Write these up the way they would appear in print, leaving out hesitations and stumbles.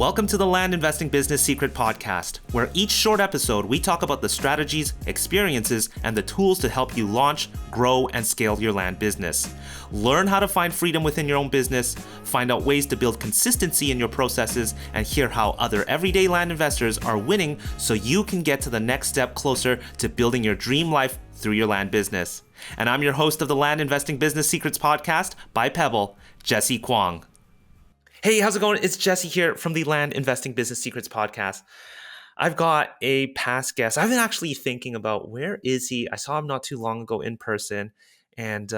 Welcome to the Land Investing Business Secret Podcast, where each short episode we talk about the strategies, experiences, and the tools to help you launch, grow, and scale your land business. Learn how to find freedom within your own business, find out ways to build consistency in your processes, and hear how other everyday land investors are winning so you can get to the next step closer to building your dream life through your land business. And I'm your host of the Land Investing Business Secrets Podcast by Pebble, Jesse Kwong. Hey, how's it going? It's Jesse here from the Land Investing Business Secrets Podcast. I've got a past guest. I've been actually thinking about where is he? I saw him not too long ago in person, and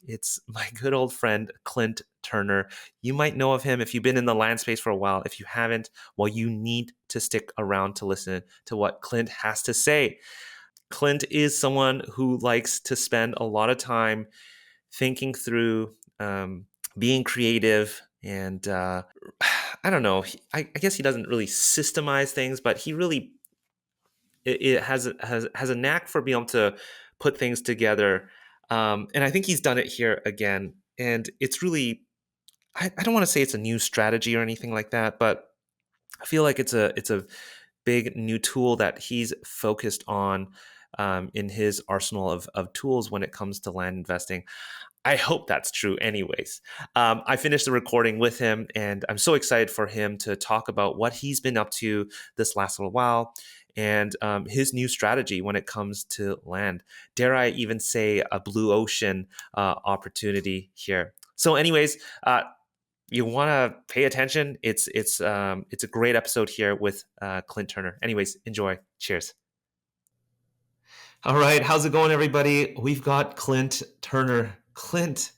it's my good old friend, Clint Turner. You might know of him if you've been in the land space for a while. If you haven't, well, you need to stick around to listen to what Clint has to say. Clint is someone who likes to spend a lot of time thinking through being creative. And I don't know, I guess he doesn't really systemize things, but he really it has a knack for being able to put things together. And I think he's done it here again. And it's really, I don't want to say it's a new strategy or anything like that, but I feel like it's a big new tool that he's focused on in his arsenal of tools when it comes to land investing. I hope that's true anyways. I finished the recording with him, and I'm so excited for him to talk about what he's been up to this last little while and his new strategy when it comes to land. Dare I even say a blue ocean opportunity here. So anyways, you want to pay attention. It's a great episode here with Clint Turner. Anyways, enjoy. Cheers. All right, how's it going, everybody? We've got Clint Turner. Clint,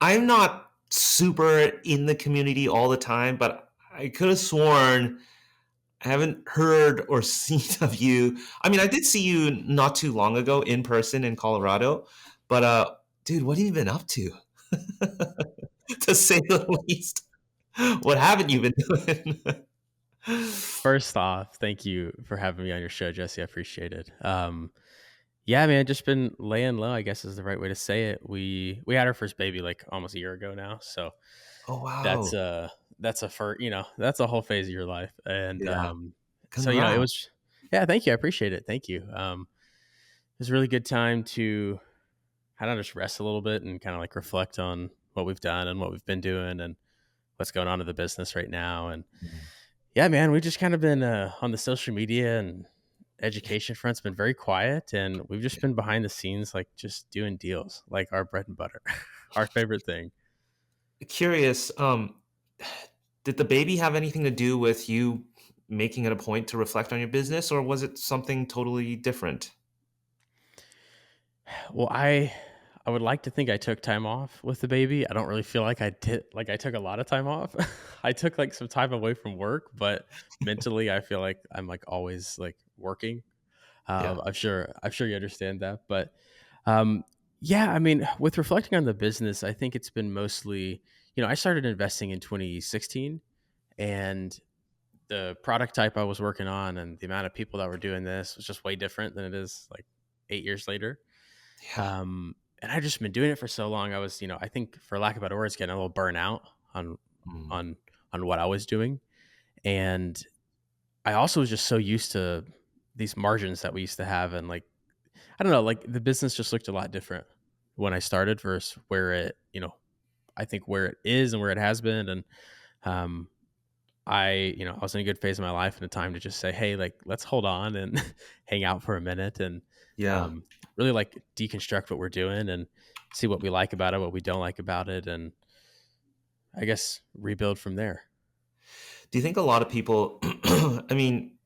I'm not super in the community all the time, but I could have sworn I haven't heard or seen of you. I mean, I did see you not too long ago in person in Colorado, but dude, what have you been up to? To say the least. What haven't you been doing? First off, thank you for having me on your show, Jesse. I appreciate it. Yeah, man, just been laying low, I guess is the right way to say it. We had our first baby like almost a year ago now, so Oh that's wow. that's a that's a whole phase of your life. And Yeah. so it Congrats. was yeah, thank you. I appreciate it. Thank you. It was a really good time to kind of just rest a little bit and kind of like reflect on what we've done and what we've been doing and what's going on in the business right now. And yeah, man, we've just kind of been on the social media and education front's been very quiet, and we've just been behind the scenes, like just doing deals, like our bread and butter, our favorite thing. Curious, did the baby have anything to do with you making it a point to reflect on your business, or was it something totally different? Well, I would like to think I took time off with the baby. I don't really feel like I did. Like I took a lot of time off. I took like some time away from work, but mentally, I feel like I'm like always like working. Yeah. I'm sure you understand that, but um, yeah, I mean, with reflecting on the business, I think it's been mostly, I started investing in 2016, and the product type I was working on and the amount of people that were doing this was just way different than it is like 8 years later. Yeah. And I just been doing it for so long. I was, I think for lack of better words, getting a little burnout on Mm. on on what I was doing, and I also was just so used to these margins that we used to have, and like I don't know, like the business just looked a lot different when I started versus where it, I think where it is and where it has been. And um, I was in a good phase of my life and a time to just say, hey, like let's hold on and hang out for a minute and Yeah. really like deconstruct what we're doing and see what we like about it, what we don't like about it, and I guess rebuild from there. Do you think a lot of people, I mean,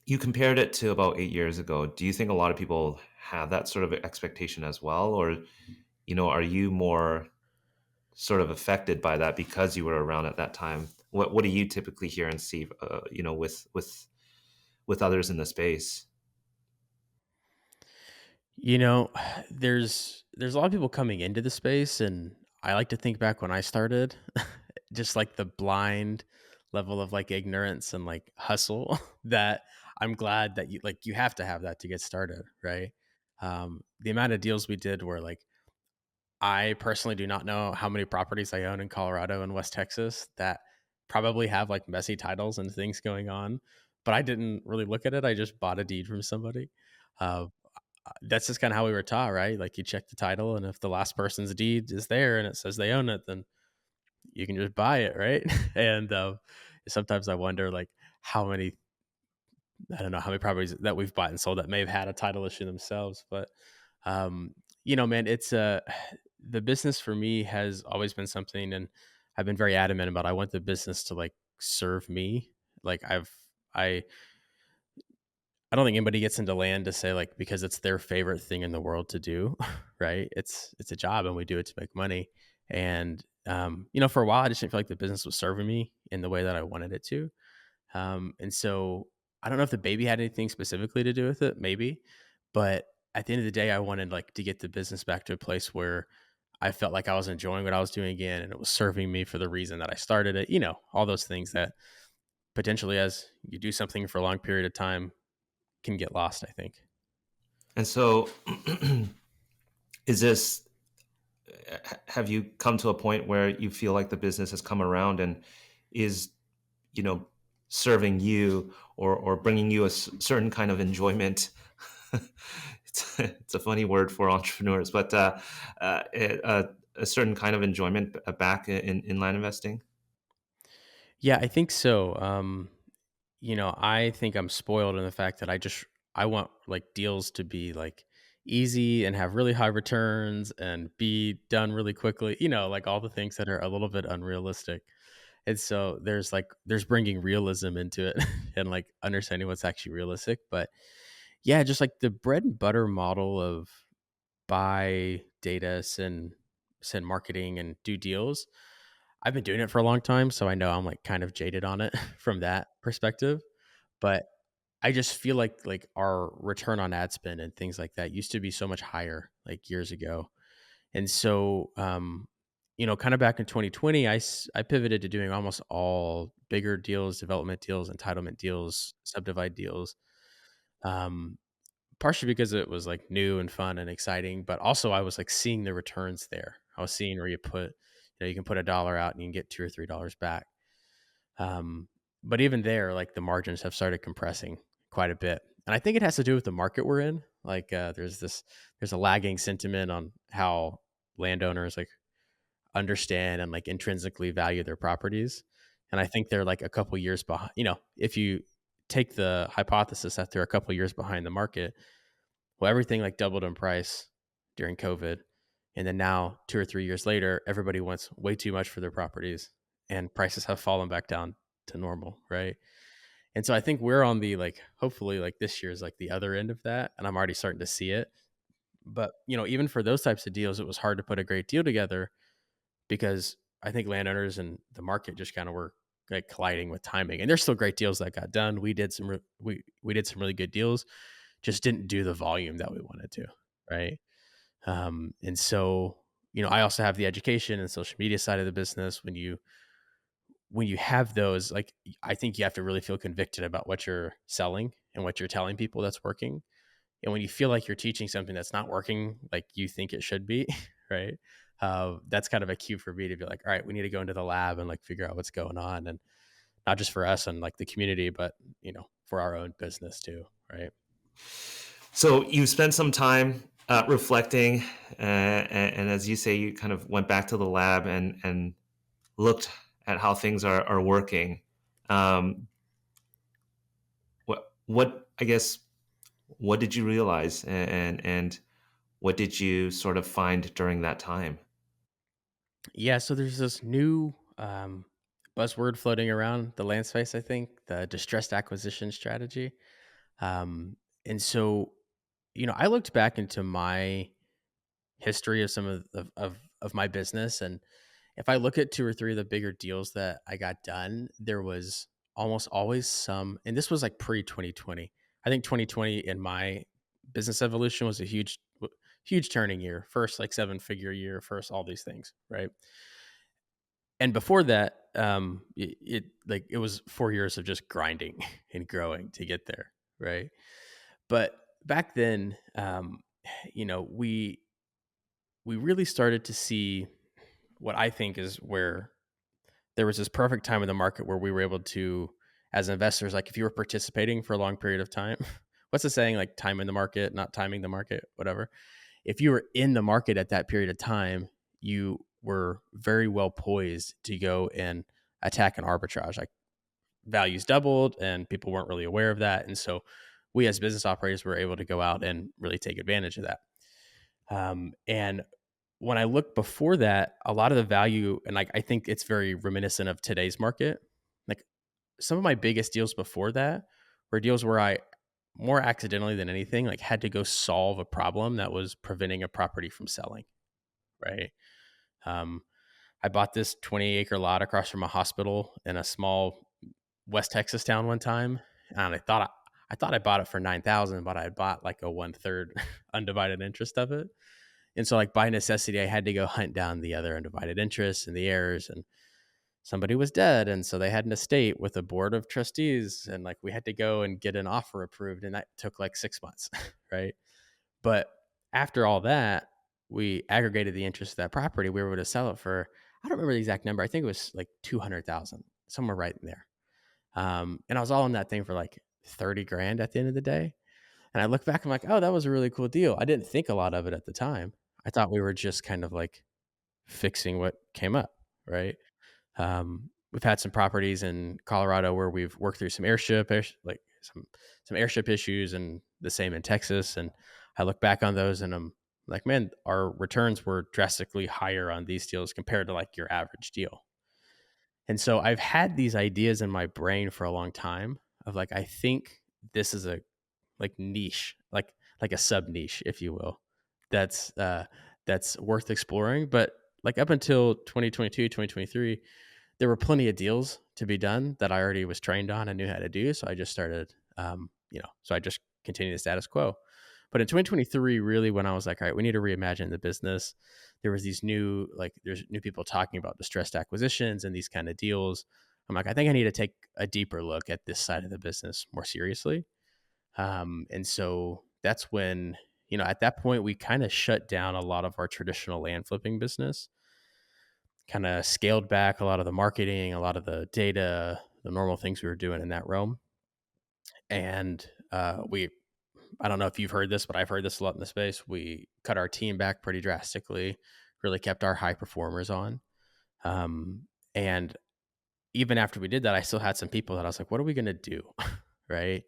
you compared it to about 8 years ago. Do you think a lot of people have that sort of expectation as well? Or, are you more sort of affected by that because you were around at that time? What do you typically hear and see, with others in the space? You know, there's a lot of people coming into the space, and I like to think back when I started, just like the blind level of like ignorance and like hustle that I'm glad that you have to have that to get started, right? The amount of deals we did were like I personally do not know how many properties I own in Colorado and West Texas that probably have like messy titles and things going on, but I didn't really look at it. I just bought a deed from somebody. Uh, that's just kind of how we were taught, right? Like you check the title, and if the last person's deed is there and it says they own it, then you can just buy it, right? And sometimes I wonder, like, how many, I don't know how many properties that we've bought and sold that may have had a title issue themselves. But, man, it's the business for me has always been something, and I've been very adamant about. I want the business to like serve me. Like I, I don't think anybody gets into land to say like because it's their favorite thing in the world to do, right? It's a job and we do it to make money. And for a while I just didn't feel like the business was serving me in the way that I wanted it to. And so I don't know if the baby had anything specifically to do with it, maybe, but at the end of the day, I wanted like to get the business back to a place where I felt like I was enjoying what I was doing again and it was serving me for the reason that I started it, all those things that potentially as you do something for a long period of time can get lost, I think. And so, is this, have you come to a point where you feel like the business has come around and is, you know, serving you or bringing you a certain kind of enjoyment? It's a funny word for entrepreneurs, but a certain kind of enjoyment back in land investing. Yeah, I think so. I think I'm spoiled in the fact that I want like deals to be like easy and have really high returns and be done really quickly, like all the things that are a little bit unrealistic. And so there's bringing realism into it and like understanding what's actually realistic. But yeah, just like the bread and butter model of buy data, send marketing and do deals. I've been doing it for a long time, so I know I'm like kind of jaded on it from that perspective. But I just feel like our return on ad spend and things like that used to be so much higher like years ago. And so kind of back in 2020, I pivoted to doing almost all bigger deals, development deals, entitlement deals, subdivide deals. Um, Partially because it was like new and fun and exciting, but also I was like seeing the returns there. I was seeing where you can put $1 out and you can get $2 or $3 back. Um, but even there, like the margins have started compressing quite a bit. And I think it has to do with the market we're in. Like there's a lagging sentiment on how landowners like understand and like intrinsically value their properties. And I think they're like a couple years behind. If you take the hypothesis that they're a couple years behind the market, well, everything like doubled in price during COVID. And then now, 2 or 3 years later, everybody wants way too much for their properties and prices have fallen back down to normal. Right. And so I think we're on the like, hopefully, like this year is like the other end of that. And I'm already starting to see it. But, even for those types of deals, it was hard to put a great deal together because I think landowners and the market just kind of were like colliding with timing. And there's still great deals that got done. We did some really good deals, just didn't do the volume that we wanted to, right? And so, I also have the education and social media side of the business. When you have those, like I think you have to really feel convicted about what you're selling and what you're telling people that's working. And when you feel like you're teaching something that's not working like you think it should be, right? That's kind of a cue for me to be like, all right, we need to go into the lab and like figure out what's going on, and not just for us and like the community, but for our own business too, right? So you spent some time reflecting, and as you say, you kind of went back to the lab and looked at how things are working. Um, what I guess what did you realize, and what did you sort of find during that time? Yeah, so there's this new buzzword floating around the land space, I think, the distressed acquisition strategy. Um, and so, I looked back into my history of some of my business. And if I look at two or three of the bigger deals that I got done, there was almost always some, and this was like pre 2020. I think 2020 in my business evolution was a huge turning year. First, like 7-figure year, first, all these things, right? And before that, it was 4 years of just grinding and growing to get there, right? But back then, you know, we really started to see what I think is where there was this perfect time in the market where we were able to, as investors, like if you were participating for a long period of time, what's the saying, like time in the market, not timing the market, whatever. If you were in the market at that period of time, you were very well poised to go and attack an arbitrage. Like values doubled and people weren't really aware of that. And so we as business operators were able to go out and really take advantage of that. And when I look before that, a lot of the value, and like I think it's very reminiscent of today's market. Like some of my biggest deals before that were deals where I more accidentally than anything, like had to go solve a problem that was preventing a property from selling. Right. Um, I bought this 20-acre lot across from a hospital in a small West Texas town one time, and I thought I bought it for 9,000, but I had bought like a 1/3 undivided interest of it. And so like by necessity, I had to go hunt down the other undivided interests and the heirs, and somebody was dead, and so they had an estate with a board of trustees, and like we had to go and get an offer approved, and that took like 6 months, right? But after all that, we aggregated the interest of that property. We were able to sell it for, I don't remember the exact number. I think it was like 200,000, somewhere right in there. And I was all in that thing for like 30 grand at the end of the day. And I look back, I'm like, oh, that was a really cool deal. I didn't think a lot of it at the time. I thought we were just kind of like fixing what came up, right? We've had some properties in Colorado where we've worked through some like some airship issues, and the same in Texas. And I look back on those and I'm like, man, our returns were drastically higher on these deals compared to like your average deal. And so I've had these ideas in my brain for a long time of like, I think this is a like niche, like a sub niche, if you will, that's that's worth exploring. But like up until 2022, 2023, there were plenty of deals to be done that I already was trained on and knew how to do. So I just started, so I just continued the status quo. But in 2023, really, when I was like, all right, we need to reimagine the business, there was there's new people talking about distressed acquisitions and these kind of deals. I'm like, I think I need to take a deeper look at this side of the business more seriously. And so that's when, at that point, we kind of shut down a lot of our traditional land flipping business, kind of scaled back a lot of the marketing, a lot of the data, the normal things we were doing in that realm. And I don't know if you've heard this, but I've heard this a lot in the space. We cut our team back pretty drastically, really kept our high performers on. And even after we did that, I still had some people that I was like, what are we going to do? Right.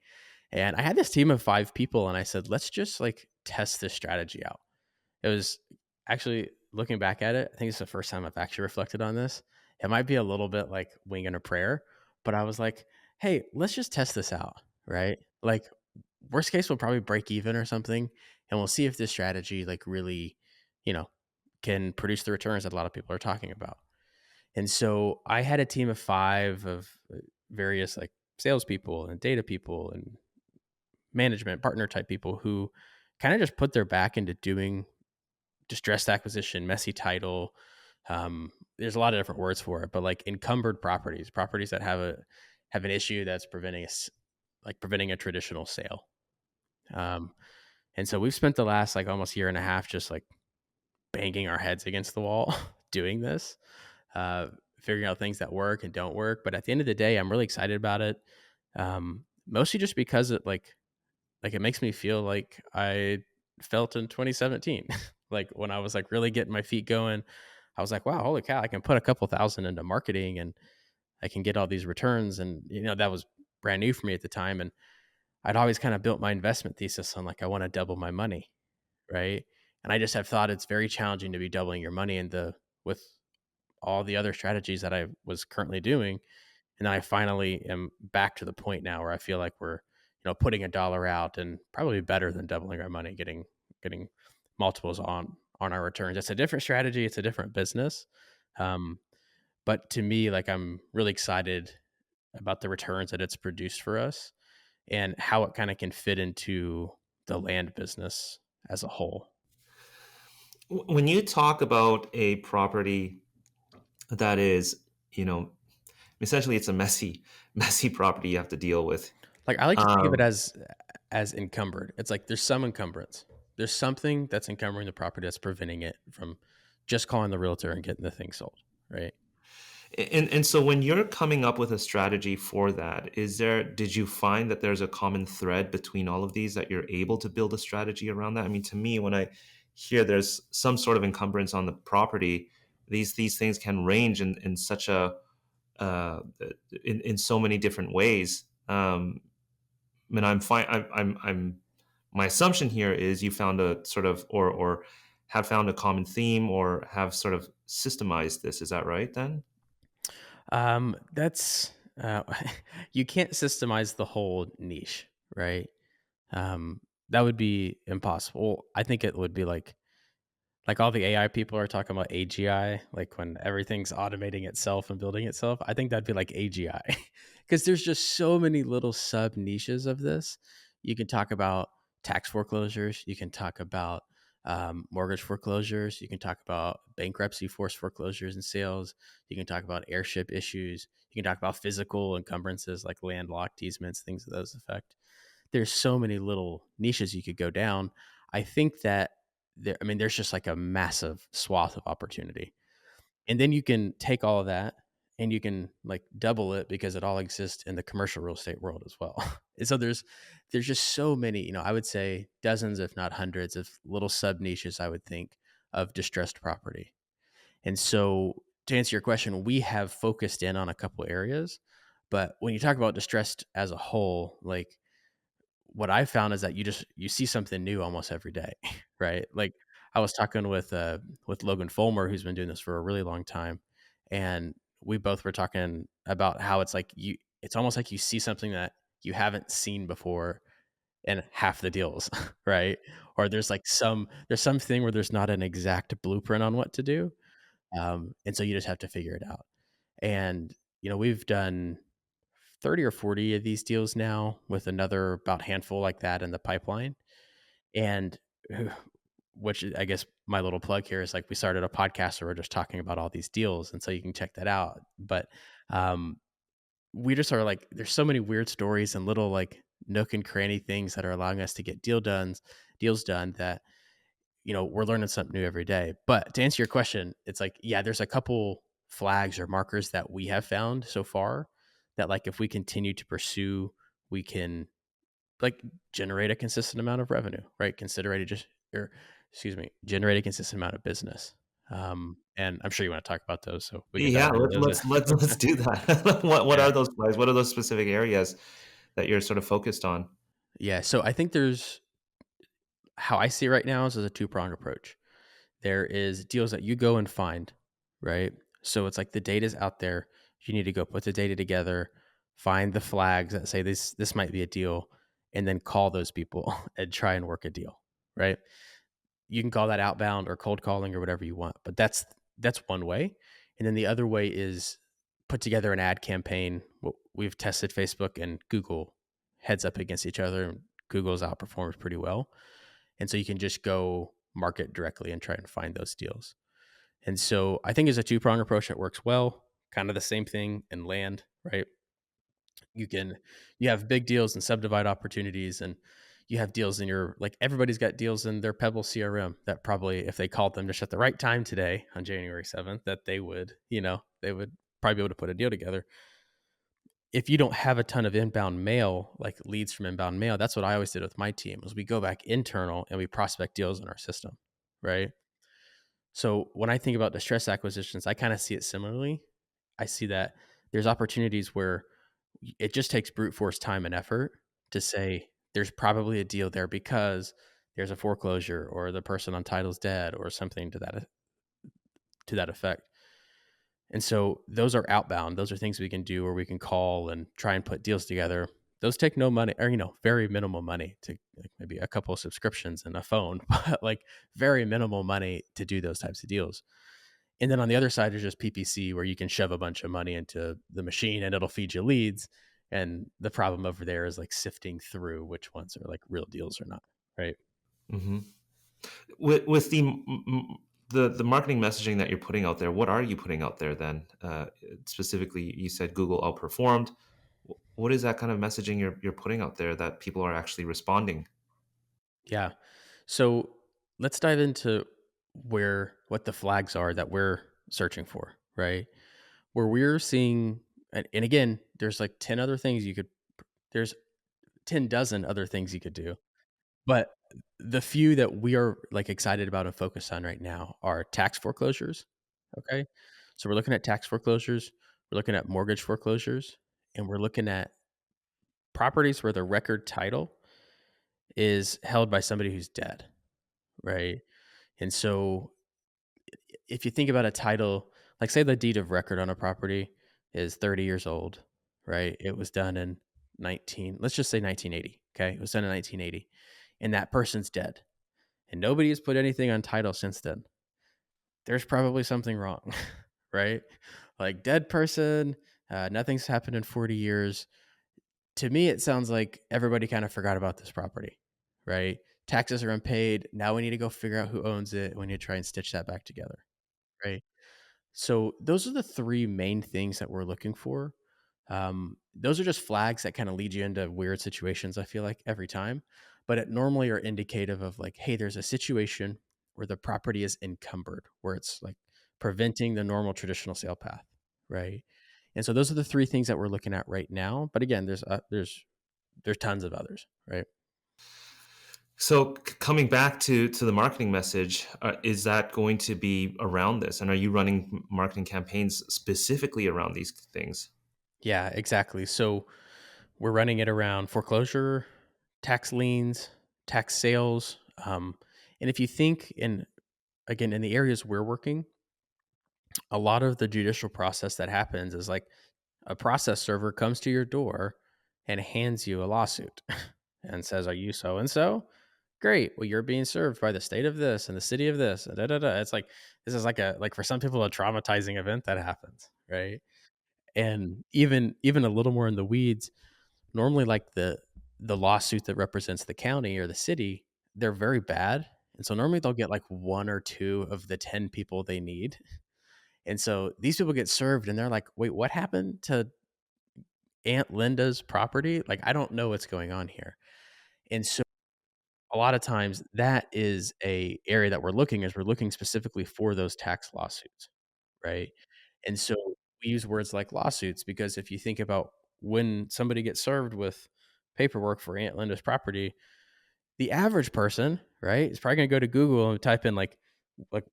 And I had this team of 5 people, and I said, let's just like test this strategy out. It was actually, looking back at it, I think it's the first time I've actually reflected on this. It might be a little bit like winging a prayer, but I was like, hey, let's just test this out. Right. Like, worst case, we'll probably break even or something, and we'll see if this strategy like really, you know, can produce the returns that a lot of people are talking about. And so I had a team of 5 of various like salespeople and data people and management partner type people who kind of just put their back into doing distressed acquisition, messy title. There's a lot of different words for it, but like encumbered properties that have an issue that's preventing a traditional sale. Um, and so we've spent the last like almost year and a half just like banging our heads against the wall doing this, uh, figuring out things that work and don't work. But at the end of the day, I'm really excited about it. Mostly just because it makes me feel like I felt in 2017, like when I was like really getting my feet going. I was like, wow, holy cow, I can put a couple thousand into marketing and I can get all these returns. And, that was brand new for me at the time. And I'd always kind of built my investment thesis on like, I want to double my money. Right. And I just have thought it's very challenging to be doubling your money with all the other strategies that I was currently doing. And then I finally am back to the point now where I feel like we're, putting a dollar out and probably better than doubling our money, getting multiples on our returns. It's a different strategy. It's a different business. Um, but to me, like I'm really excited about the returns that it's produced for us and how it kind of can fit into the land business as a whole. When you talk about a property that is, essentially it's a messy property you have to deal with. Like I like to think of it Um, as encumbered. It's like there's some encumbrance. There's something that's encumbering the property that's preventing it from just calling the realtor and getting the thing sold, right? And so when you're coming up with a strategy for that, did you find that there's a common thread between all of these that you're able to build a strategy around that? I mean, to me, when I hear there's some sort of encumbrance on the property, these things can range in such a uh, in so many different ways. I mean, I'm fine. I'm. My assumption here is you found a sort of, or have found a common theme, or have sort of systemized this. Is that right? Then. That's you can't systemize the whole niche, right? That would be impossible. I think it would be like all the AI people are talking about AGI, like when everything's automating itself and building itself. I think that'd be like AGI because there's just so many little sub niches of this. You can talk about tax foreclosures. You can talk about mortgage foreclosures. You can talk about bankruptcy, forced foreclosures and sales. You can talk about airship issues. You can talk about physical encumbrances like landlocked easements, things of those effect. There's so many little niches you could go down. I think that I mean, there's just like a massive swath of opportunity. And then you can take all of that and you can like double it because it all exists in the commercial real estate world as well. And so there's just so many, I would say dozens, if not hundreds of little sub niches, I would think, of distressed property. And so to answer your question, we have focused in on a couple areas. But when you talk about distressed as a whole, like what I found is that you see something new almost every day, right? Like I was talking with Logan Fulmer, who's been doing this for a really long time, and we both were talking about how it's like it's almost like you see something that you haven't seen before in half the deals, right? Or there's something where there's not an exact blueprint on what to do, and so you just have to figure it out. And we've done 30 or 40 of these deals now with another about handful like that in the pipeline. And which I guess my little plug here is like we started a podcast where we're just talking about all these deals. And so you can check that out. But um, we just are like, there's so many weird stories and little like nook and cranny things that are allowing us to get deals done that, we're learning something new every day. But to answer your question, it's like, yeah, there's a couple flags or markers that we have found so far that like if we continue to pursue, we can like generate a consistent amount of revenue, right? Generate a consistent amount of business. And I'm sure you want to talk about those, so we can Yeah, dive into let's those. do that. What Yeah, are those flags? What are those specific areas that you're sort of focused on? yeah. So I think there's how I see it right now is as a two pronged approach. There is deals that you go and find, right? So it's like the data's out there. You need to go put the data together, find the flags that say this might be a deal, and then call those people and try and work a deal, right? You can call that outbound or cold calling or whatever you want, but that's one way. And then the other way is put together an ad campaign. We've tested Facebook and Google heads up against each other, and Google's outperforms pretty well. And so you can just go market directly and try and find those deals. And so I think it's a two prong approach that works well. Kind of the same thing in land, right? You can you have big deals and subdivide opportunities, and you have deals in your like everybody's got deals in their Pebble CRM that probably if they called them just at the right time today on January 7th, that they would probably be able to put a deal together. If you don't have a ton of inbound mail, like leads from inbound mail, that's what I always did with my team was we go back internal and we prospect deals in our system, right? So when I think about distress acquisitions, I kind of see it similarly. I see that there's opportunities where it just takes brute force time and effort to say there's probably a deal there because there's a foreclosure or the person on title's dead or something to that effect. And so those are outbound. Those are things we can do where we can call and try and put deals together. Those take no money or, very minimal money to like maybe a couple of subscriptions and a phone, but like very minimal money to do those types of deals. And then on the other side is just PPC where you can shove a bunch of money into the machine and it'll feed you leads. And the problem over there is like sifting through which ones are like real deals or not. Right. Hmm. With the marketing messaging that you're putting out there, what are you putting out there then? Specifically, you said Google outperformed. What is that kind of messaging you're putting out there that people are actually responding? Yeah. So let's dive into what the flags are that we're searching for. Right. where we're seeing, and again, there's like 10 other things you could, there's 10 dozen other things you could do. But the few that we are, like, excited about and focused on right now are tax foreclosures, okay? So we're looking at tax foreclosures, we're looking at mortgage foreclosures, and we're looking at properties where the record title is held by somebody who's dead, right? And so if you think about a title, like, say the deed of record on a property is 30 years old, right? It was done in 19, let's just say 1980, okay? It was done in 1980, and that person's dead, and nobody has put anything on title since then. There's probably something wrong, right? Like, dead person, nothing's happened in 40 years. To me, it sounds like everybody kind of forgot about this property, right? Taxes are unpaid. Now we need to go figure out who owns it. We need to try and stitch that back together, right? So those are the three main things that we're looking for. Those are just flags that kind of lead you into weird situations, I feel like, every time. But it normally are indicative of, like, hey, there's a situation where the property is encumbered, where it's like preventing the normal traditional sale path, right? And so those are the three things that we're looking at right now. But again, there's tons of others, right? So coming back to the marketing message, is that going to be around this? And are you running marketing campaigns specifically around these things? Yeah, exactly. So we're running it around foreclosure, tax liens, tax sales. And if you think in, again, in the areas we're working, a lot of the judicial process that happens is like a process server comes to your door and hands you a lawsuit and says, "Are you so and so?" Great. Well, you're being served by the state of this and the city of this. And da, da, da. It's like, this is like for some people, a traumatizing event that happens, right? And even a little more in the weeds, normally, like, the lawsuit that represents the county or the city, they're very bad, and so normally they'll get like 1 or 2 of the 10 people they need, and so these people get served and they're like, "Wait, what happened to Aunt Linda's property? Like, I don't know what's going on here." And so a lot of times that is a area that we're looking specifically for those tax lawsuits, right? And so we use words like lawsuits because if you think about when somebody gets served with paperwork for Aunt Linda's property, the average person, right, is probably gonna go to Google and type in, like,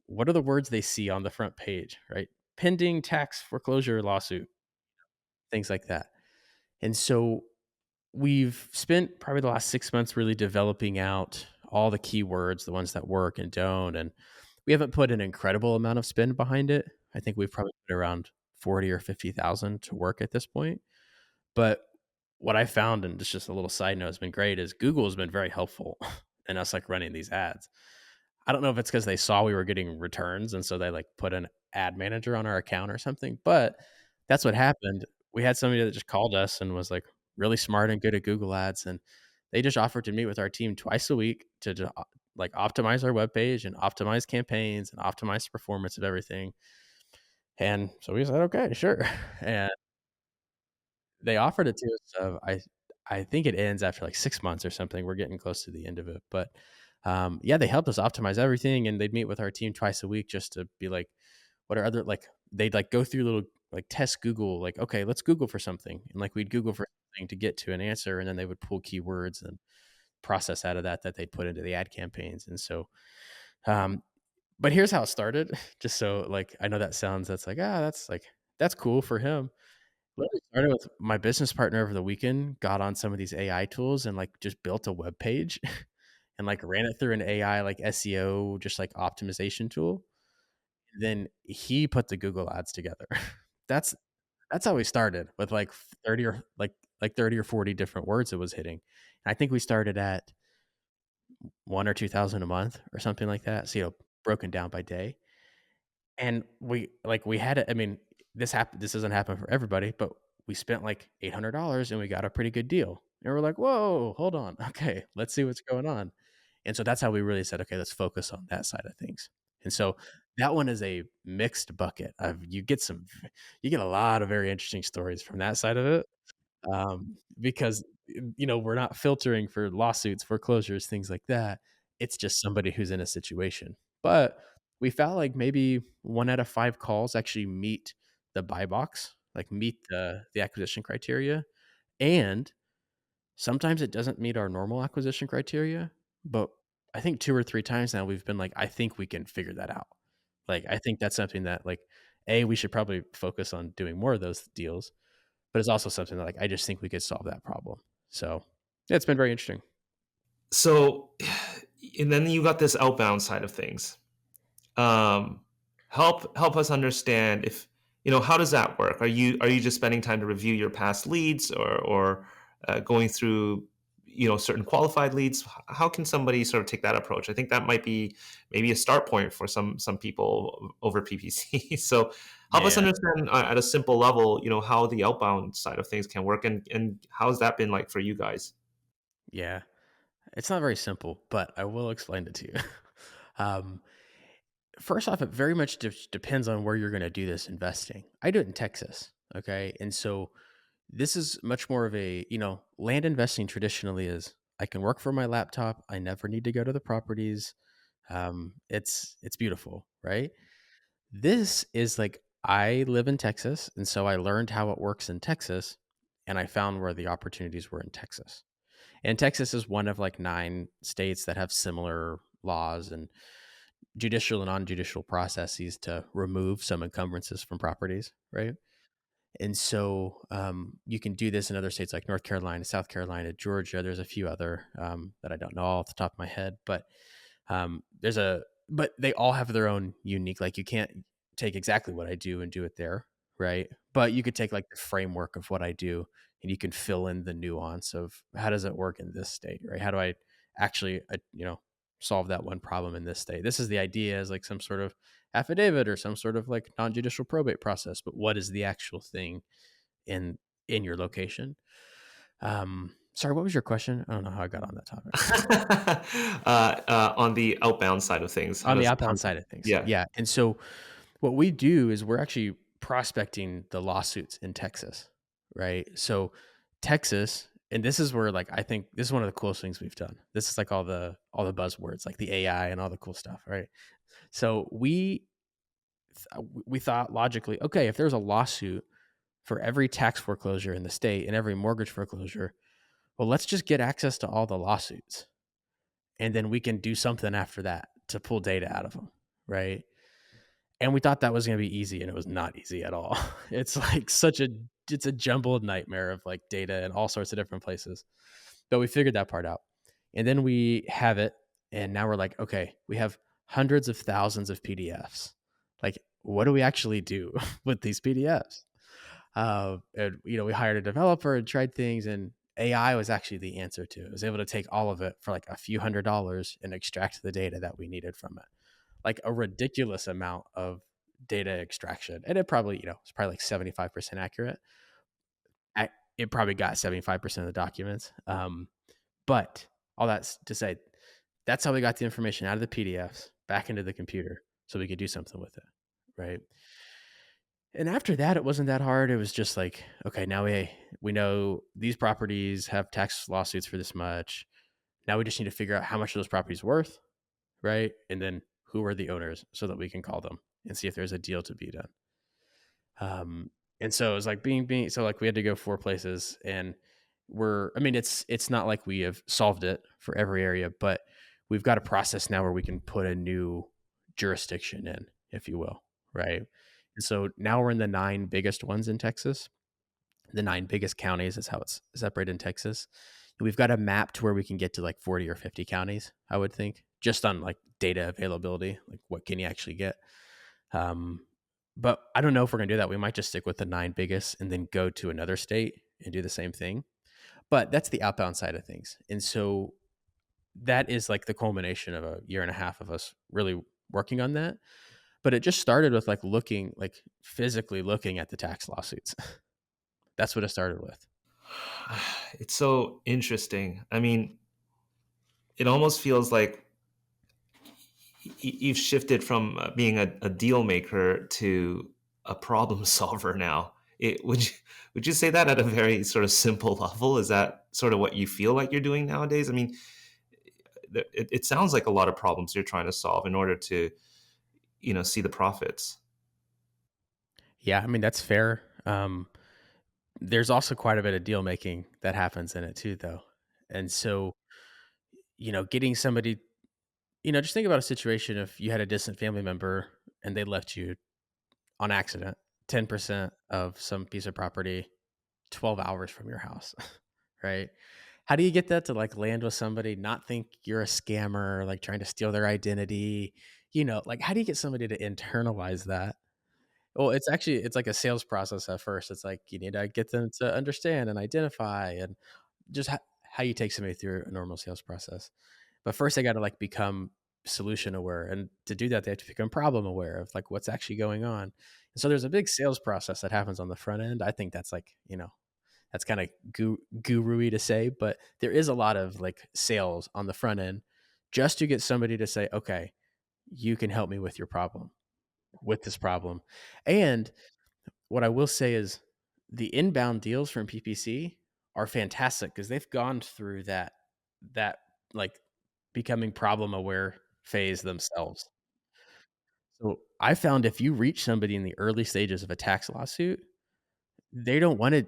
what are the words they see on the front page, right? Pending tax foreclosure lawsuit, things like that. And so we've spent probably the last 6 months really developing out all the keywords, the ones that work and don't, and we haven't put an incredible amount of spend behind it. I think we've probably put around 40 or 50,000 to work at this point. But what I found, and this is just a little side note, has been great, is Google has been very helpful in us, like, running these ads. I don't know if it's because they saw we were getting returns, and so they, like, put an ad manager on our account or something, but that's what happened. We had somebody that just called us and was, like, really smart and good at Google Ads, and they just offered to meet with our team twice a week to like, optimize our webpage and optimize campaigns and optimize the performance of everything, and so we said, "Okay, sure," and they offered it to us, so I think it ends after, like, 6 months or something. We're getting close to the end of it, but, yeah, they helped us optimize everything, and they'd meet with our team twice a week just to be like, what are other, like, they'd, like, go through little, like, test Google, like, "Okay, let's Google for something," and, like, we'd Google for something to get to an answer, and then they would pull keywords and process out of that they'd put into the ad campaigns, and so, um but here's how it started, just so, like, I know that sounds, that's like, that's, like, that's cool for him. Literally started with my business partner over the weekend, got on some of these AI tools and, like, just built a web page and, like, ran it through an AI, like, SEO, just, like, optimization tool. Then he put the Google ads together. That's that's how we started with, like, 30 or like 30 or 40 different words it was hitting. And I think we started at 1 or 2,000 a month or something like that, so, broken down by day. And we had it, I mean, this doesn't happen for everybody, but we spent, like, $800 and we got a pretty good deal. And we're like, "Whoa, hold on. Okay, let's see what's going on." And so that's how we really said, "Okay, let's focus on that side of things." And so that one is a mixed bucket of, you get a lot of very interesting stories from that side of it, because, we're not filtering for lawsuits, foreclosures, things like that. It's just somebody who's in a situation. But we felt like maybe 1 out of 5 calls actually meet the buy box, like meet the acquisition criteria, and sometimes it doesn't meet our normal acquisition criteria, but I think 2 or 3 times now we've been like, "I think we can figure that out." Like, I think that's something that, like, A, we should probably focus on doing more of those deals, but it's also something that, like, I just think we could solve that problem. So, yeah, it's been very interesting. So, and then you got this outbound side of things. Um, help us understand if how does that work? Are you just spending time to review your past leads, or going through certain qualified leads? How can somebody sort of take that approach? I think that might be maybe a start point for some people over PPC. So help us Yeah, understand at a simple level, how the outbound side of things can work, and how's that been like for you guys? yeah. It's not very simple, but I will explain it to you. Um, First off, it very much depends on where you're gonna do this investing. I do it in Texas, okay? And so this is much more of a, land investing traditionally is I can work from my laptop. I never need to go to the properties. It's beautiful, right? This is like I live in Texas, and so I learned how it works in Texas, and I found where the opportunities were in Texas. And Texas is one of like 9 states that have similar laws and judicial and non-judicial processes to remove some encumbrances from properties, right? And so you can do this in other states like North Carolina, South Carolina, Georgia. There's a few other that I don't know all off the top of my head, but there's a but they all have their own unique. Like you can't take exactly what I do and do it there, right? But you could take like the framework of what I do, and you can fill in the nuance of how does it work in this state, right? How do I actually, solve that one problem in this state? This is the idea as like some sort of affidavit or some sort of like non-judicial probate process, but what is the actual thing in your location? Sorry, what was your question? I don't know how I got on that topic. On the outbound side of things, On the outbound side of things. yeah. Yeah. And so what we do is we're actually prospecting the lawsuits in Texas, right? So Texas, and this is where like I think this is one of the coolest things we've done. This is like all the buzzwords, like the AI and all the cool stuff, right? So we thought logically, okay, if there's a lawsuit for every tax foreclosure in the state and every mortgage foreclosure, well, let's just get access to all the lawsuits, and then we can do something after that to pull data out of them, right? And we thought that was going to be easy, and it was not easy at all. It's like it's a jumbled nightmare of like data in all sorts of different places. But we figured that part out. And then we have it, and now we're like, okay, we have hundreds of thousands of PDFs. Like, what do we actually do with these PDFs? And we hired a developer and tried things, and AI was actually the answer to it. It was able to take all of it for like a few $100s and extract the data that we needed from it, like a ridiculous amount of data extraction. And it probably, it's probably like 75% accurate. It probably got 75% of the documents. But all that's to say, that's how we got the information out of the PDFs back into the computer so we could do something with it. Right. And after that, it wasn't that hard. It was just like, okay, now we know these properties have tax lawsuits for this much. Now we just need to figure out how much those properties worth, right? And then who are the owners so that we can call them and see if there's a deal to be done. And so it was like being so like we had to go 4 places, and it's not like we have solved it for every area, but we've got a process now where we can put a new jurisdiction in, if you will, right? And so now we're in the 9 biggest ones in Texas. The 9 biggest counties is how it's separated in Texas. And we've got a map to where we can get to like 40 or 50 counties, I would think, just on like data availability, like what can you actually get. But I don't know if we're gonna do that. We might just stick with the 9 biggest and then go to another state and do the same thing. But that's the outbound side of things. And so that is like the culmination of a year and a half of us really working on that. But it just started with like physically looking at the tax lawsuits. That's what it started with. It's so interesting. I mean, it almost feels like you've shifted from being a deal maker to a problem solver now. Would you say that at a very sort of simple level? Is that sort of what you feel like you're doing nowadays? I mean, it sounds like a lot of problems you're trying to solve in order to see the profits. Yeah, I mean, that's fair. There's also quite a bit of deal making that happens in it too, though. And so, getting somebody, just think about a situation if you had a distant family member and they left you on accident 10% of some piece of property 12 hours from your house, right? How do you get that to like land with somebody, not think you're a scammer, like trying to steal their identity? Like how do you get somebody to internalize that? Well, it's like a sales process at first. It's like you need to get them to understand and identify and just how you take somebody through a normal sales process. But first they got to like become solution aware. And to do that, they have to become problem aware of like what's actually going on. And so there's a big sales process that happens on the front end. I think that's like, that's kind of guru-y to say, but there is a lot of like sales on the front end just to get somebody to say, okay, you can help me with your problem, with this problem. And what I will say is the inbound deals from PPC are fantastic because they've gone through that like becoming problem aware phase themselves. So I found if you reach somebody in the early stages of a tax lawsuit, they don't want it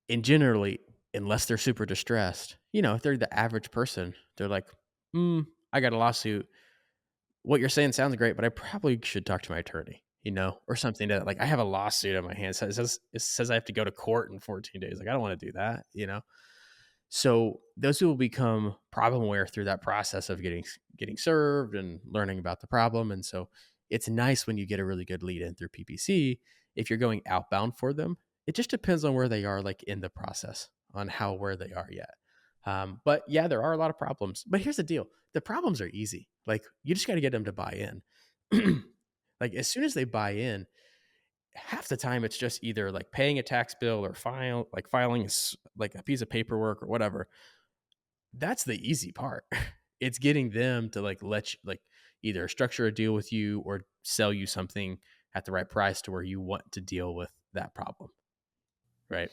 and generally, unless they're super distressed, if they're the average person, they're like, I got a lawsuit. What you're saying sounds great, but I probably should talk to my attorney, or something that like I have a lawsuit in my hands. It says I have to go to court in 14 days. Like I don't want to do that. So those people become problem aware through that process of getting served and learning about the problem. And so it's nice when you get a really good lead in through PPC. If you're going outbound for them, it just depends on where they are, like in the process, on how where they are yet. But yeah, there are a lot of problems. But here's the deal: the problems are easy. Like you just got to get them to buy in. Like as soon as they buy in, half the time it's just either like paying a tax bill or filing like a piece of paperwork or whatever. That's the easy part. It's getting them to like let you like either structure a deal with you or sell you something at the right price to where you want to deal with that problem, right?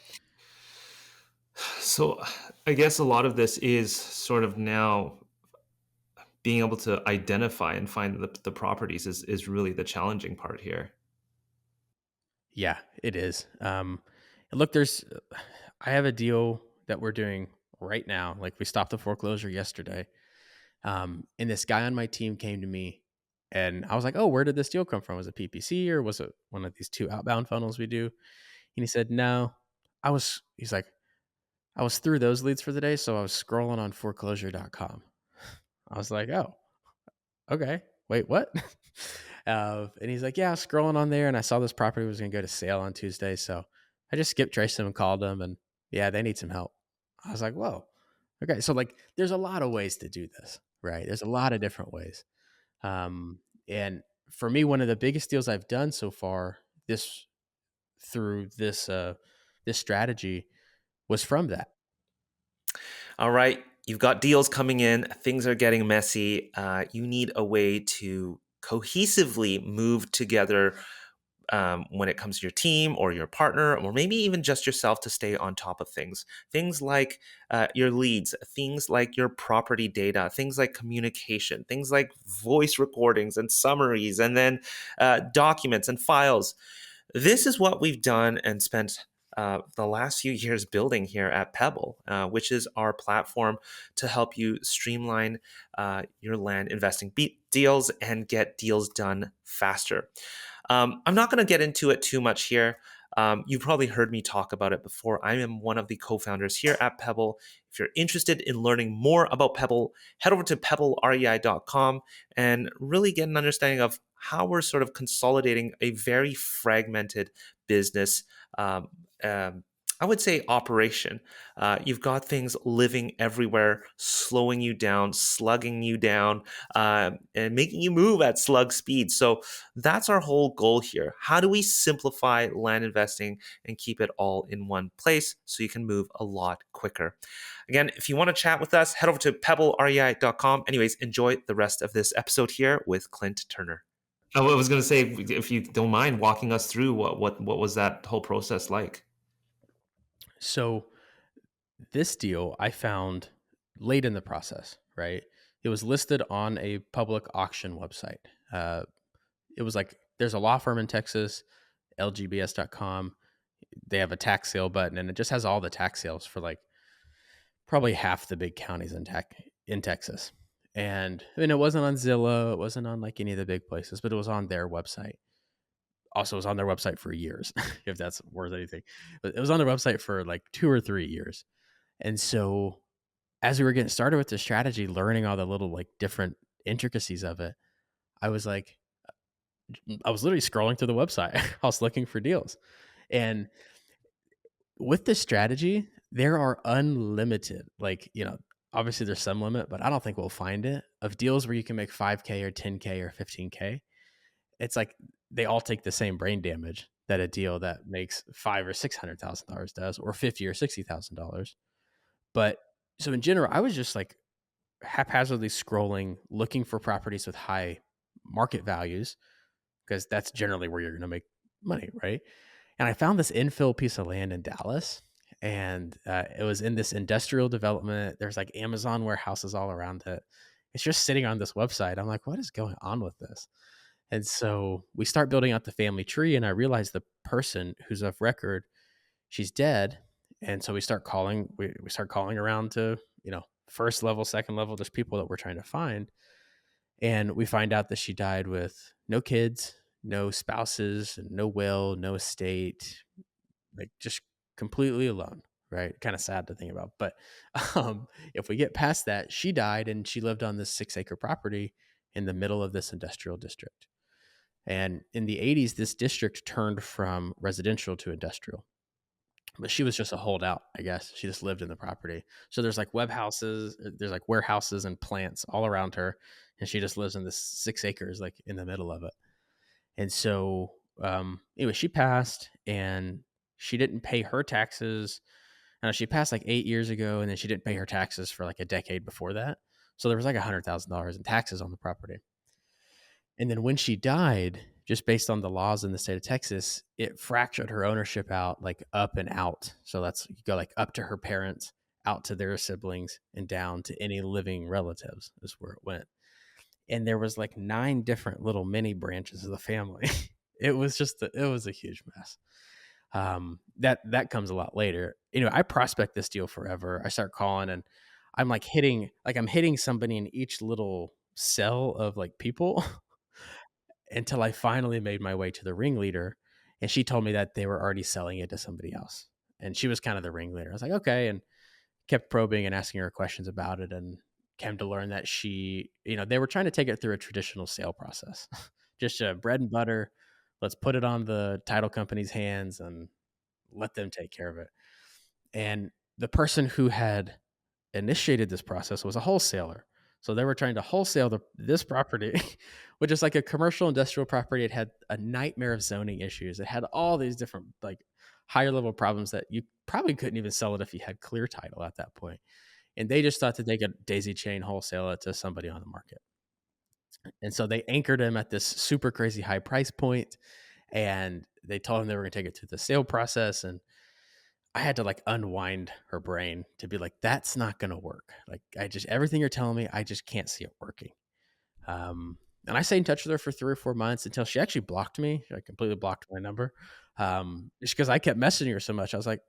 So I guess a lot of this is sort of now being able to identify and find the properties is really the challenging part here. Yeah, it is. And look, I have a deal that we're doing right now. Like we stopped the foreclosure yesterday. And this guy on my team came to me and I was like, oh, where did this deal come from? Was it PPC or was it one of these two outbound funnels we do? And he said, no, he's like, I was through those leads for the day. So I was scrolling on foreclosure.com. I was like, oh, okay. Wait, what? And he's like, yeah, I was scrolling on there and I saw this property was going to go to sale on Tuesday. So I just skip traced them and called them and yeah, they need some help. I was like, whoa. Okay. So like there's a lot of ways to do this, right? There's a lot of different ways. And for me, one of the biggest deals I've done so far this through this strategy was from that. All right, you've got deals coming in, things are getting messy. You need a way to cohesively move together when it comes to your team or your partner, or maybe even just yourself to stay on top of things. Things like your leads, things like your property data, things like communication, things like voice recordings and summaries, and then documents and files. This is what we've done and spent the last few years building here at Pebble, which is our platform to help you streamline your land investing deals and get deals done faster. I'm not going to get into it too much here. You've probably heard me talk about it before. I am one of the co-founders here at Pebble. If you're interested in learning more about Pebble, head over to pebblerei.com and really get an understanding of how we're sort of consolidating a very fragmented business. Um, um, I would say operation. You've got things living everywhere, slowing you down, slugging you down, and making you move at slug speed. So that's our whole goal here. How do we simplify land investing and keep it all in one place so you can move a lot quicker? Again, if you want to chat with us, head over to pebblerei.com. Anyways, enjoy the rest of this episode here with Clint Turner. I was going to say, if you don't mind walking us through what was that whole process like? So this deal I found late in the process, right? It was listed on a public auction website. It was like there's a law firm in Texas. lgbs.com. They have a tax sale button, and it just has all the tax sales for like probably half the big counties in Texas. And I mean, it wasn't on Zillow, it wasn't on like any of the big places, but it was on their website. Also, it was on their website for years, if that's worth anything. But it was on their website for like 2 or 3 years. And so, as we were getting started with the strategy, learning all the little like different intricacies of it, I was like, I was literally scrolling through the website. I was looking for deals. And with this strategy, there are unlimited, like, obviously there's some limit, but I don't think we'll find it of deals where you can make 5K or 10K or 15K. It's like they all take the same brain damage that a deal that makes $500,000 or $600,000 does, or $50,000 or $60,000. But so in general, I was just like haphazardly scrolling, looking for properties with high market values, because that's generally where you're going to make money, right? And I found this infill piece of land in Dallas, and it was in this industrial development. There's like Amazon warehouses all around it. It's just sitting on this website. I'm like, what is going on with this? And so we start building out the family tree, and I realize the person who's of record, she's dead. And so we start calling. We start calling around to first level, second level. There's people that we're trying to find, and we find out that she died with no kids, no spouses, no will, no estate, like just completely alone, right? Kind of sad to think about. But if we get past that, she died and she lived on this 6-acre property in the middle of this industrial district. And in the 80s, this district turned from residential to industrial. But she was just a holdout, I guess. She just lived in the property. So there's like there's like warehouses and plants all around her. And she just lives in this 6 acres, like in the middle of it. And so, anyway, she passed and she didn't pay her taxes. She passed like 8 years ago, and then she didn't pay her taxes for like a decade before that. So there was like $100,000 in taxes on the property. And then when she died, just based on the laws in the state of Texas, it fractured her ownership out like up and out. So that's, you go like up to her parents, out to their siblings, and down to any living relatives is where it went. And there was like 9 different little mini branches of the family. It was a huge mess. That comes a lot later. I prospect this deal forever. I start calling, and I'm like I'm hitting somebody in each little cell of like people until I finally made my way to the ringleader. And she told me that they were already selling it to somebody else. And she was kind of the ringleader. I was like, okay. And kept probing and asking her questions about it, and came to learn that they were trying to take it through a traditional sale process. Just bread and butter. Let's put it on the title company's hands and let them take care of it. And the person who had initiated this process was a wholesaler. So they were trying to wholesale this property, which is like a commercial industrial property. It had a nightmare of zoning issues. It had all these different like higher level problems that you probably couldn't even sell it if you had clear title at that point. And they just thought that they could daisy chain wholesale it to somebody on the market. And so they anchored him at this super crazy high price point, and they told him they were going to take it through the sale process. And I had to like unwind her brain to be like, that's not going to work. Like everything you're telling me, I just can't see it working. And I stayed in touch with her for 3 or 4 months until she actually blocked me. She completely blocked my number. Just because I kept messaging her so much. I was like,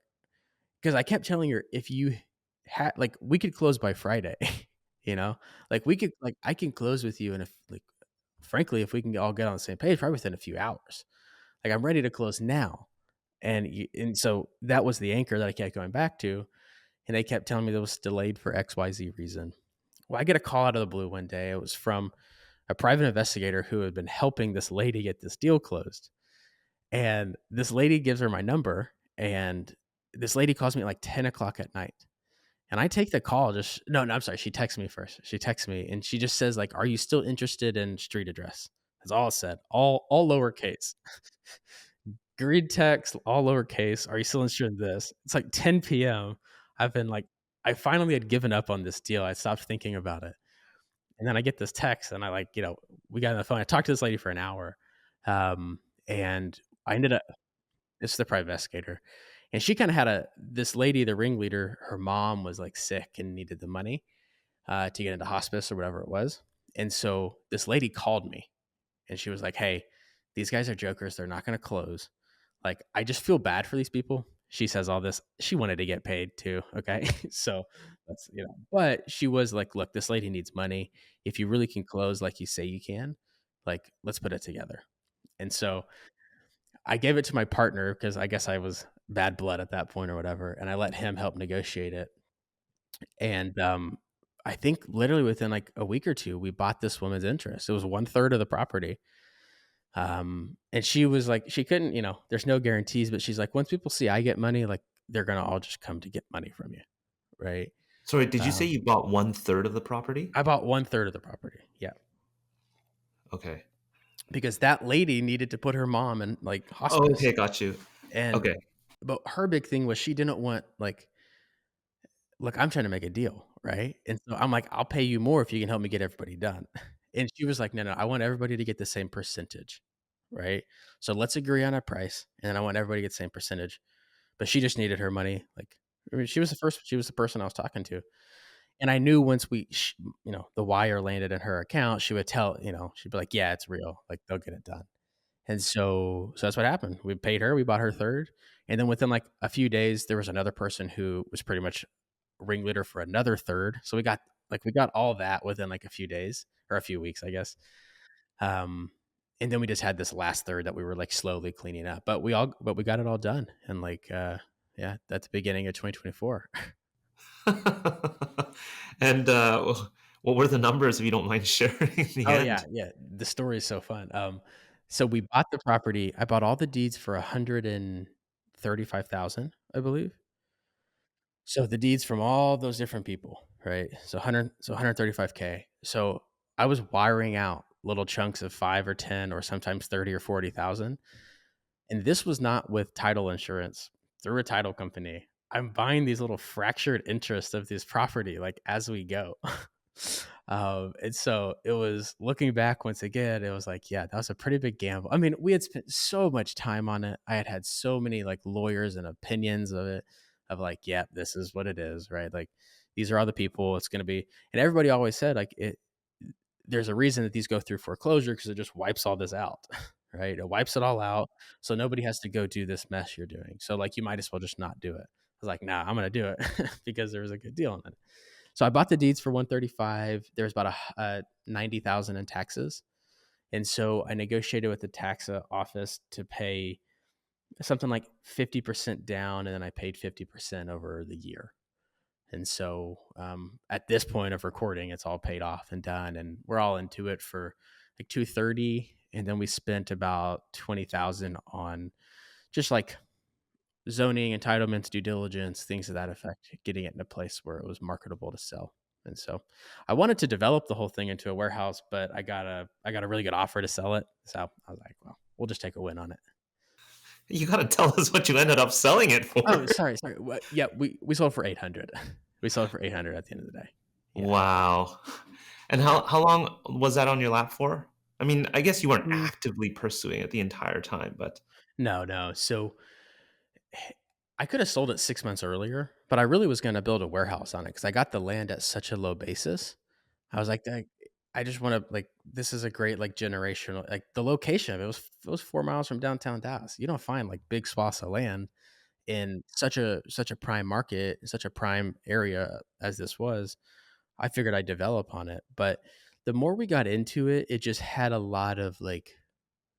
because I kept telling her, if you had like, we could close by Friday, like I can close with you. And if like, frankly, if we can all get on the same page, probably within a few hours, like I'm ready to close now. And so that was the anchor that I kept going back to. And they kept telling me that was delayed for XYZ reason. Well, I get a call out of the blue one day. It was from a private investigator who had been helping this lady get this deal closed. And this lady gives her my number, and this lady calls me at like 10 o'clock at night. And I take the call. No, I'm sorry. She texts me first. She texts me and she just says like, are you still interested in street address? That's all it said, all lowercase. Grid text, all lowercase. Are you still interested in this? It's like 10 p.m. I've been like, I finally had given up on this deal. I stopped thinking about it. And then I get this text, and I we got on the phone. I talked to this lady for an hour. And I ended up, it's the private investigator. And she kind of had this lady, the ringleader, her mom was like sick and needed the money to get into hospice or whatever it was. And so this lady called me, and she was like, hey, these guys are jokers. They're not going to close. Like, I just feel bad for these people. She says all this. She wanted to get paid too. Okay. So that's, but she was like, look, this lady needs money. If you really can close like you say you can, like, let's put it together. And so I gave it to my partner because I guess I was bad blood at that point or whatever. And I let him help negotiate it. And I think literally within like a week or two, we bought this woman's interest. It was one third of the property. And she was like, she couldn't, there's no guarantees, but she's like, once people see I get money, like they're gonna all just come to get money from you, right? Sorry, did you say Um, you bought one third of the property? I bought one third of the property, yeah, Okay. because that lady needed to put her mom in like Oh, hospice, okay, got you. and Okay. but her big thing was she didn't want like, look, I'm trying to make a deal, right? And so I'm like, I'll pay you more if you can help me get everybody done. And she was like, no, no, I want everybody to get the same percentage, right? So let's agree on a price, and then I want everybody to get the same percentage. But she just needed her money. Like, I mean, she was the person I was talking to. And I knew once the wire landed in her account, she would tell, she'd be like, yeah, it's real. Like, they'll get it done. And so that's what happened. We paid her, we bought her third. And then within like a few days, there was another person who was pretty much ringleader for another third. So we got all that within like a few days or a few weeks, I guess. Um, and then we just had this last third that we were like slowly cleaning up, but we got it all done. And like, yeah, at the beginning of 2024. And what were the numbers, if you don't mind sharing in the Oh yeah, end? yeah. The story is so fun. So we bought the property. I bought all the deeds for 135,000, I believe. So the deeds from all those different people, right? So 135K. So I was wiring out little chunks of 5 or 10 or sometimes 30 or 40,000. And this was not with title insurance through a title company. I'm buying these little fractured interests of this property like as we go. And so it was looking back once again, it was like, yeah, that was a pretty big gamble. I mean, we had spent so much time on it. I had so many like lawyers and opinions of it, of like, yeah, this is what it is, right? Like, these are all the people it's going to be. And everybody always said, like, there's a reason that these go through foreclosure because it just wipes all this out, right? It wipes it all out. So nobody has to go do this mess you're doing. So, like, you might as well just not do it. I was like, nah, I'm going to do it because there was a good deal on it. So I bought the deeds for 135. There was about a 90,000 in taxes. And so I negotiated with the tax office to pay something like 50% down, and then I paid 50% over the year. And so at this point of recording, it's all paid off and done, and we're all into it for like 230, and then we spent about 20,000 on just like zoning, entitlements, due diligence, things of that effect, getting it in a place where it was marketable to sell. And so I wanted to develop the whole thing into a warehouse, but I got a really good offer to sell it. So I was like, well, we'll just take a win on it. You got to tell us what you ended up selling it Oh, for. sorry. Yeah, we sold for 800. We sold for 800 at the end of the day. Yeah. Wow. And how long was that on your lap for? I mean, I guess you weren't Mm, actively pursuing it the entire time, but no, no. So I could have sold it 6 months earlier, but I really was going to build a warehouse on it because I got the land at such a low basis. I was like, I just want to like, this is a great like generational, like the location of it was 4 miles from downtown Dallas. You don't find like big swaths of land in such a prime market, such a prime area as this was. I figured I'd develop on it, but the more we got into it, it just had a lot of like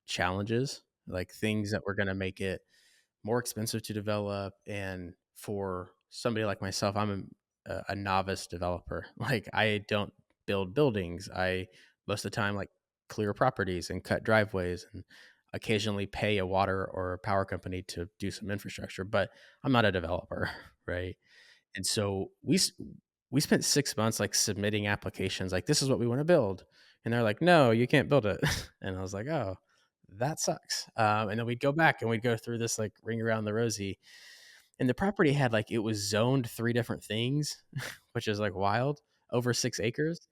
challenges, like things that were going to make it more expensive to develop. And for somebody like myself, I'm a novice developer. Like, I don't build buildings. I most of the time like clear properties and cut driveways and occasionally pay a water or power company to do some infrastructure, but I'm not a developer, right? And so we spent 6 months like submitting applications, like, this is what we want to build, and they're like, no, you can't build it. And I was like, oh, that sucks. And then we'd go back and we'd go through this like ring around the rosy, and the property had like, it was zoned three different things, which is like wild, over 6 acres.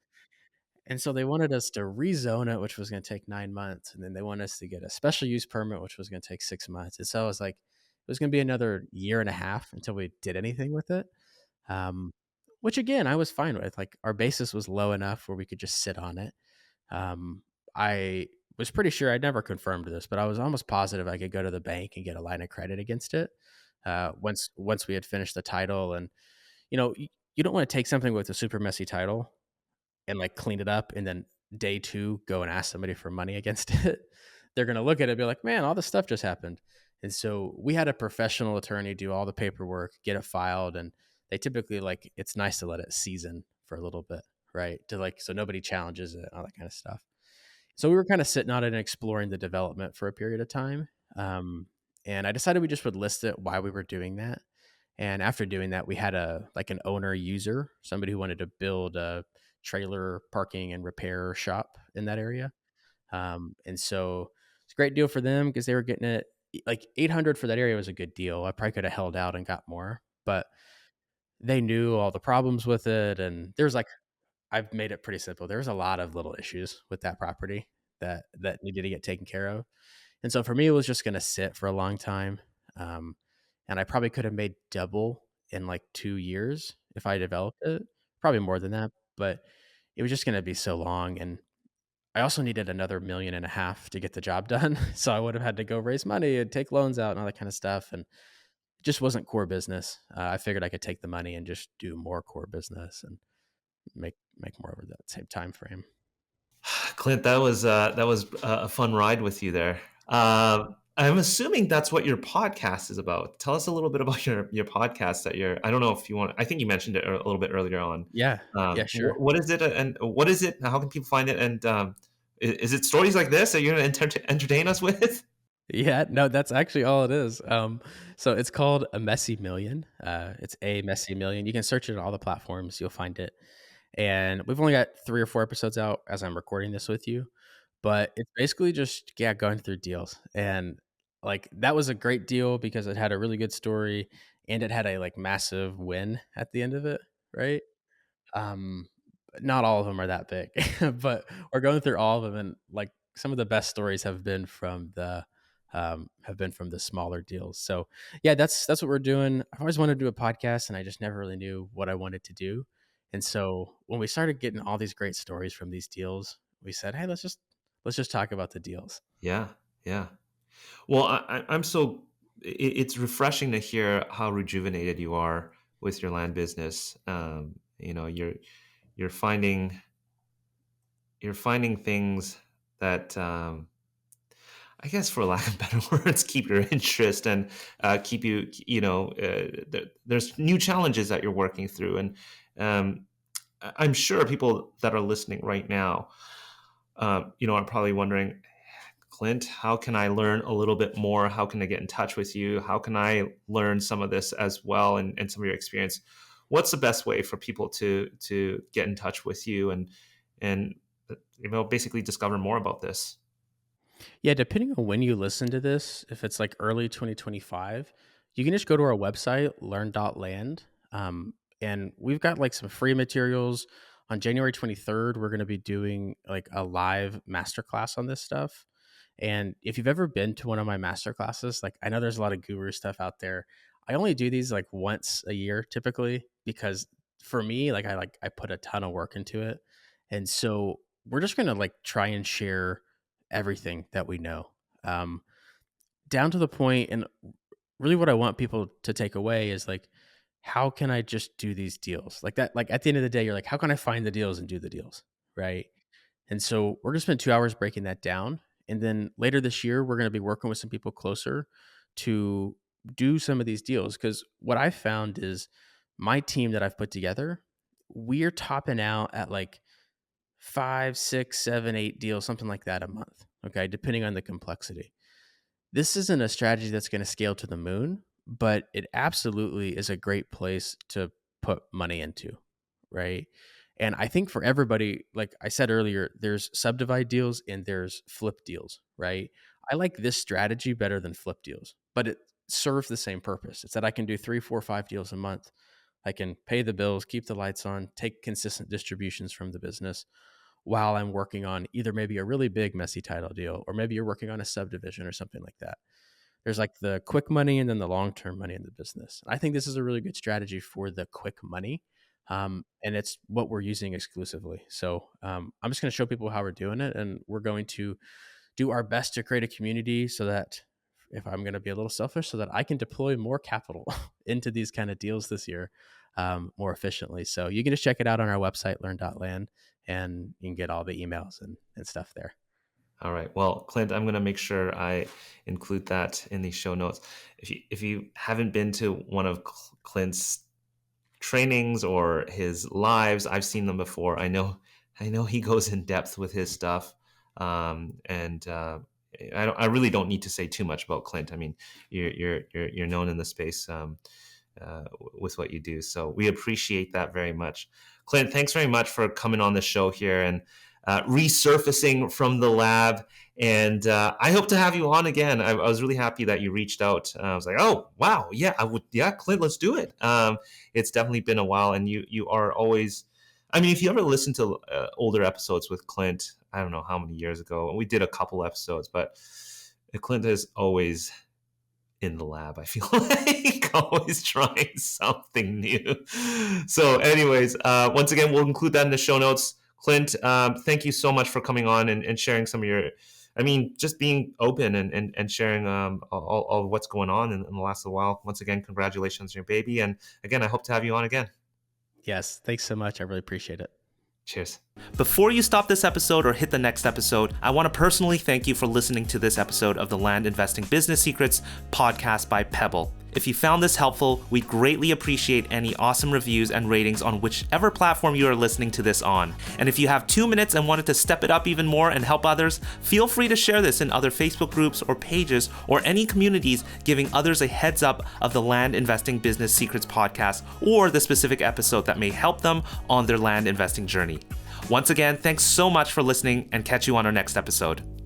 And so they wanted us to rezone it, which was going to take 9 months. And then they wanted us to get a special use permit, which was going to take 6 months. And so I was like, it was going to be another year and a half until we did anything with it. Um, which again, I was fine with. Like, our basis was low enough where we could just sit on it. Um, I was pretty sure I'd never confirmed this, but I was almost positive I could go to the bank and get a line of credit against it. Once we had finished the title, and you don't want to take something with a super messy title and like clean it up, and then day two go and ask somebody for money against it. They're gonna look at it and be like, "Man, all this stuff just happened." And so we had a professional attorney do all the paperwork, get it filed, and they typically like it's nice to let it season for a little bit, right? To like so nobody challenges it, all that kind of stuff. So we were kind of sitting on it and exploring the development for a period of time. Um, and I decided we just would list it why we were doing that. And after doing that, we had a like an owner user, somebody who wanted to build a trailer parking and repair shop in that area. And so it's a great deal for them because they were getting it like 800 for that area was a good deal. I probably could have held out and got more, but they knew all the problems with it. And there's like I've made it pretty simple. There's a lot of little issues with that property that needed to get taken care of. And so for me, it was just going to sit for a long time. Um, and I probably could have made double in like 2 years if I developed it, probably more than that. But it was just going to be so long. And I also needed another 1.5 million to get the job done. So I would have had to go raise money and take loans out and all that kind of stuff. And it just wasn't core business. I figured I could take the money and just do more core business and make more over that same time frame. Clint, that was a fun ride with you there. I'm assuming that's what your podcast is about. Tell us a little bit about your podcast that you're. I don't know if you want. I think you mentioned it a little bit earlier on. Yeah. Yeah, sure. What is it, and what is it? How can people find it? And is it stories like this that you're going to entertain us with? Yeah, no, that's actually all it is. So it's called A Messy Million. It's A Messy Million. You can search it on all the platforms. You'll find it. And we've only got 3 or 4 episodes out as I'm recording this with you, but it's basically just yeah going through deals. And like that was a great deal because it had a really good story and it had a like massive win at the end of it, right? Um, not all of them are that big, but we're going through all of them, and like some of the best stories have been from the smaller deals. So yeah, that's what we're doing. I've always wanted to do a podcast, and I just never really knew what I wanted to do. And so when we started getting all these great stories from these deals, we said, hey, let's just talk about the deals. Yeah, yeah. Well, I'm so. It's refreshing to hear how rejuvenated you are with your land business. You're finding things that I guess, for lack of better words, keep your interest and keep you. There's new challenges that you're working through, and I'm sure people that are listening right now, are probably wondering, Clint, how can I learn a little bit more? How can I get in touch with you? How can I learn some of this as well and some of your experience? What's the best way for people to get in touch with you and basically discover more about this? Yeah, depending on when you listen to this, if it's like early 2025, you can just go to our website, learn.land. And we've got like some free materials. On January 23rd, we're going to be doing like a live masterclass on this stuff. And if you've ever been to one of my masterclasses, like I know there's a lot of guru stuff out there. I only do these like once a year typically because for me, I put a ton of work into it. And so we're just going to like try and share everything that we know, um, down to the point. And really, what I want people to take away is like, how can I just do these deals like that? Like at the end of the day, you're like, how can I find the deals and do the deals, right? And so we're gonna spend 2 hours breaking that down, and then later this year, we're gonna be working with some people closer to do some of these deals. Because what I found is my team that I've put together, we're topping out at like 5, 6, 7, 8 deals, something like that a month. Okay. Depending on the complexity. This isn't a strategy that's going to scale to the moon, but it absolutely is a great place to put money into. Right. And I think for everybody, like I said earlier, there's subdivide deals and there's flip deals. Right. I like this strategy better than flip deals, but it serves the same purpose. It's that I can do 3, 4, 5 deals a month. I can pay the bills, keep the lights on, take consistent distributions from the business while I'm working on either maybe a really big messy title deal, or maybe you're working on a subdivision or something like that. There's like the quick money and then the long-term money in the business. I think this is a really good strategy for the quick money. And it's what we're using exclusively. So I'm just going to show people how we're doing it. And we're going to do our best to create a community so that, if I'm going to be a little selfish, so that I can deploy more capital into these kind of deals this year more efficiently. So you can just check it out on our website, learn.land, and you can get all the emails and stuff there. All right. Well, Clint, I'm going to make sure I include that in the show notes. If you haven't been to one of Clint's trainings or his lives, I've seen them before. I know he goes in depth with his stuff, I really don't need to say too much about Clint. I mean, you're known in the space with what you do, so we appreciate that very much. Clint, thanks very much for coming on the show here and resurfacing from the lab. And I hope to have you on again. I was really happy that you reached out. I was like, oh, wow. Yeah, I would. Yeah, Clint, let's do it. It's definitely been a while. And you are always, I mean, if you ever listen to older episodes with Clint, I don't know how many years ago, we did a couple episodes, but Clint is always in the lab, I feel like, always trying something new. So anyways, once again, we'll include that in the show notes. Clint, thank you so much for coming on and sharing some of your, I mean, just being open and sharing all of what's going on in the last little while. Once again, congratulations on your baby. And again, I hope to have you on again. Yes, thanks so much. I really appreciate it. Cheers. Before you stop this episode or hit the next episode, I want to personally thank you for listening to this episode of the Land Investing Business Secrets podcast by Pebble. If you found this helpful, we'd greatly appreciate any awesome reviews and ratings on whichever platform you are listening to this on. And if you have 2 minutes and wanted to step it up even more and help others, feel free to share this in other Facebook groups or pages or any communities, giving others a heads up of the Land Investing Business Secrets podcast or the specific episode that may help them on their land investing journey. Once again, thanks so much for listening, and catch you on our next episode.